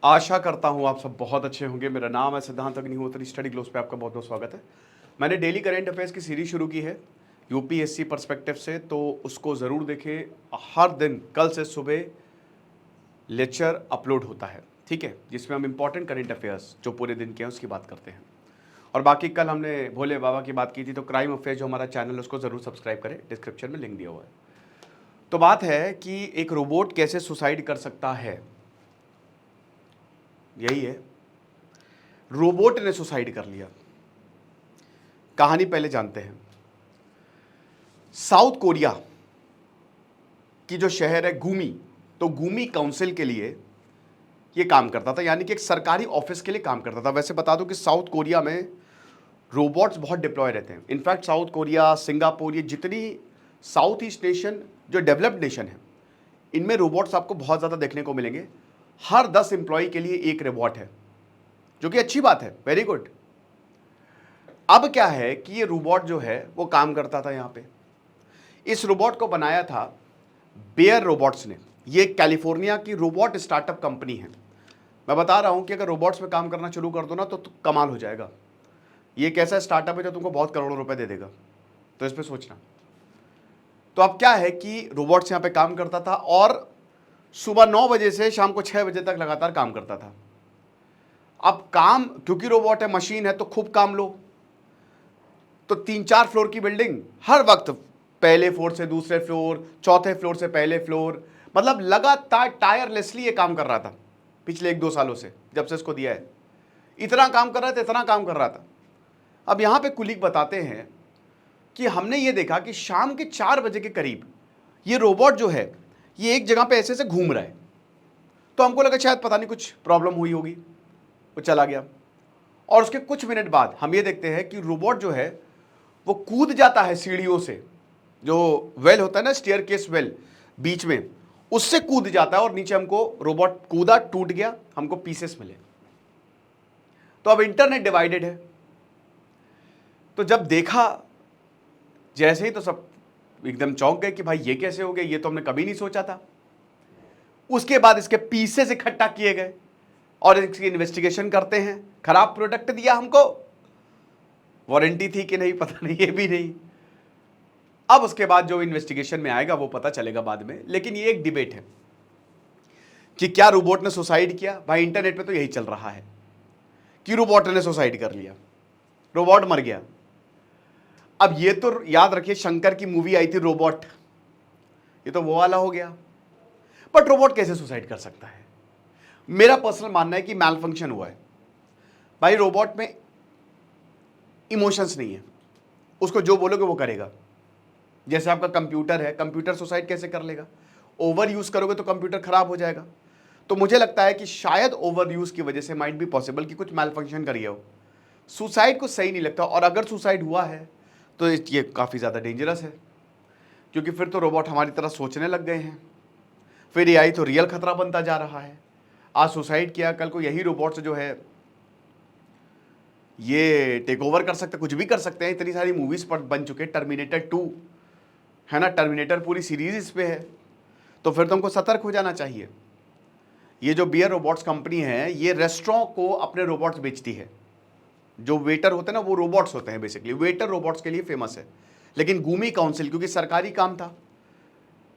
आशा करता हूँ आप सब बहुत अच्छे होंगे। मेरा नाम है सिद्धांत अग्निहोत्री। स्टडी ग्लोस पे आपका बहुत बहुत स्वागत है। मैंने डेली करंट अफेयर्स की सीरीज शुरू की है यूपीएससी पर्सपेक्टिव से, तो उसको ज़रूर देखें। हर दिन कल से सुबह लेक्चर अपलोड होता है, ठीक है, जिसमें हम इंपॉर्टेंट करंट अफेयर्स जो पूरे दिन के हैं उसकी बात करते हैं। और बाकी कल हमने भोले बाबा की बात की थी, तो क्राइम अफेयर जो हमारा चैनल है उसको ज़रूर सब्सक्राइब करें, डिस्क्रिप्शन में लिंक दिया हुआ है। तो बात है कि एक रोबोट कैसे सुसाइड कर सकता है, यही है। रोबोट ने सुसाइड कर लिया। कहानी पहले जानते हैं। साउथ कोरिया की जो शहर है गुमी, तो गुमी काउंसिल के लिए ये काम करता था, यानी कि एक सरकारी ऑफिस के लिए काम करता था। वैसे बता दूं कि साउथ कोरिया में रोबोट्स बहुत डिप्लॉय रहते हैं। इनफैक्ट साउथ कोरिया, सिंगापुर, ये जितनी साउथ ईस्ट नेशन जो डेवलप्ड नेशन है, इनमें रोबोट्स आपको बहुत ज़्यादा देखने को मिलेंगे। हर 10 एम्प्लॉय के लिए एक रोबोट है, जो कि अच्छी बात है, वेरी गुड। अब क्या है कि ये रोबोट जो है वो काम करता था यहाँ पे। इस रोबोट को बनाया था बेयर रोबोट्स ने। ये कैलिफोर्निया की रोबोट स्टार्टअप कंपनी है। मैं बता रहा हूं कि अगर रोबोट्स में काम करना शुरू कर दो ना तो कमाल हो जाएगा। ये एक ऐसा स्टार्टअप है जो तुमको बहुत करोड़ों रुपए दे देगा, तो इस पर सोचना। तो अब क्या है कि रोबोट्स यहाँ पे काम करता था और सुबह 9 बजे से शाम को 6 बजे तक लगातार काम करता था। अब काम, क्योंकि रोबोट है, मशीन है, तो खूब काम लो। तो 3-4 फ्लोर की बिल्डिंग, हर वक्त पहले फ्लोर से दूसरे फ्लोर, चौथे फ्लोर से पहले फ्लोर, मतलब लगातार टायरलेसली ये काम कर रहा था पिछले 1-2 सालों से, जब से इसको दिया है। इतना काम कर रहा था, इतना काम कर रहा था। अब यहां पे कुलीग बताते हैं कि हमने ये देखा कि शाम के 4 बजे के करीब ये रोबोट जो है ये एक जगह पे ऐसे ऐसे घूम रहा है। तो हमको लगा शायद पता नहीं कुछ प्रॉब्लम हुई होगी, वो चला गया। और उसके कुछ मिनट बाद हम ये देखते हैं कि रोबोट जो है वो कूद जाता है सीढ़ियों से, जो वेल होता है ना, स्टेयर केस वेल, बीच में, उससे कूद जाता है और नीचे हमको रोबोट कूदा, टूट गया, हमको पीसेस मिले। तो अब इंटरनेट डिवाइडेड है। तो जब देखा जैसे ही, तो सब एकदम चौंक गए कि भाई ये कैसे हो गया, ये तो हमने कभी नहीं सोचा था। उसके बाद इसके पीसेस इकट्ठा किए गए और इसकी इन्वेस्टिगेशन करते हैं। खराब प्रोडक्ट दिया हमको, वारंटी थी कि नहीं पता नहीं, ये भी नहीं। अब उसके बाद जो इन्वेस्टिगेशन में आएगा वो पता चलेगा बाद में। लेकिन ये एक डिबेट है कि क्या रोबोट ने सुसाइड किया। भाई इंटरनेट पे तो यही चल रहा है कि रोबोट ने सुसाइड कर लिया, रोबोट मर गया। अब ये तो याद रखिए, शंकर की मूवी आई थी रोबोट, ये तो वो वाला हो गया। बट रोबोट कैसे सुसाइड कर सकता है? मेरा पर्सनल मानना है कि मैल फंक्शन हुआ है। भाई रोबोट में इमोशंस नहीं है, उसको जो बोलोगे वो करेगा। जैसे आपका कंप्यूटर है, कंप्यूटर सुसाइड कैसे कर लेगा? ओवर यूज करोगे तो कंप्यूटर खराब हो जाएगा। तो मुझे लगता है कि शायद ओवर यूज की वजह से माइट बी पॉसिबल कि कुछ मैल फंक्शन कर गया हो। सुसाइड को सही नहीं लगता, और अगर सुसाइड हुआ है तो ये काफ़ी ज़्यादा डेंजरस है, क्योंकि फिर तो रोबोट हमारी तरह सोचने लग गए हैं। फिर एआई तो रियल खतरा बनता जा रहा है। आज सुसाइड किया, कल को यही रोबोट्स जो है ये टेक ओवर कर सकते, कुछ भी कर सकते हैं। इतनी सारी मूवीज पर बन चुके, टर्मिनेटर 2 है ना, टर्मिनेटर पूरी सीरीज इस पे है। तो फिर तुमको सतर्क हो जाना चाहिए। ये जो बियर रोबोट्स कंपनी है, ये रेस्टोरेंट को अपने रोबोट्स बेचती है। जो वेटर होते हैं ना, वो रोबोट्स होते हैं, बेसिकली वेटर रोबोट्स के लिए फेमस है। लेकिन गुमी काउंसिल, क्योंकि सरकारी काम था,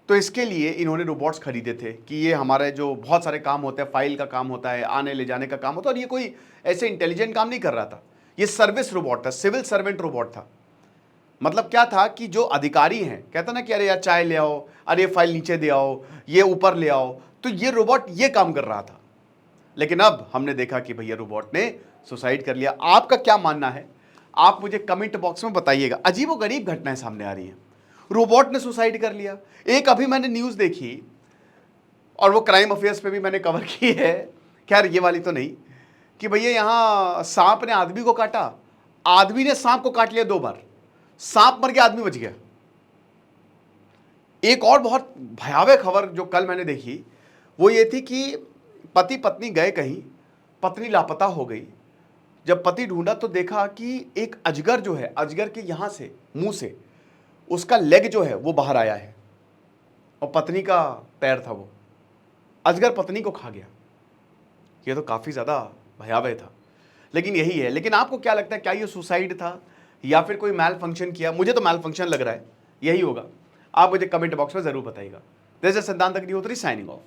तो इसके लिए इन्होंने रोबोट्स खरीदे थे कि ये हमारे जो बहुत सारे काम होते हैं, फाइल का काम होता है, आने ले जाने का काम होता है, और ये कोई ऐसे इंटेलिजेंट काम नहीं कर रहा था। ये सर्विस रोबोट था, सिविल सर्वेंट रोबोट था। मतलब क्या था कि जो अधिकारी हैं, कहता ना कि अरे यार चाय ले आओ, अरे फाइल नीचे दे आओ, ये ऊपर ले आओ, तो ये रोबोट ये काम कर रहा था। लेकिन अब हमने देखा कि भैया रोबोट ने सुसाइड कर लिया। आपका क्या मानना है? आप मुझे कमेंट बॉक्स में बताइएगा। अजीबोगरीब घटनाएं सामने आ रही हैं। रोबोट ने सुसाइड कर लिया। एक अभी मैंने न्यूज देखी, और वो क्राइम अफेयर्स पे भी मैंने कवर की है, खैर ये वाली तो नहीं, कि भैया यहां सांप ने आदमी को काटा, आदमी ने सांप को काट लिया 2 बार, सांप मर गया, आदमी बच गया। एक और बहुत भयावह खबर जो कल मैंने देखी वो ये थी कि पति पत्नी गए कहीं, पत्नी लापता हो गई। जब पति ढूंढा तो देखा कि एक अजगर जो है, अजगर के यहां से, मुंह से उसका लेग जो है वो बाहर आया है, और पत्नी का पैर था वो। अजगर पत्नी को खा गया। ये तो काफ़ी ज़्यादा भयावह था। लेकिन यही है। लेकिन आपको क्या लगता है, क्या ये सुसाइड था या फिर कोई मैल फंक्शन किया? मुझे तो मैल फंक्शन लग रहा है, यही होगा। आप मुझे कमेंट बॉक्स में ज़रूर बताइएगा। दिस इज सिद्धांत अग्निहोत्री साइनिंग ऑफ।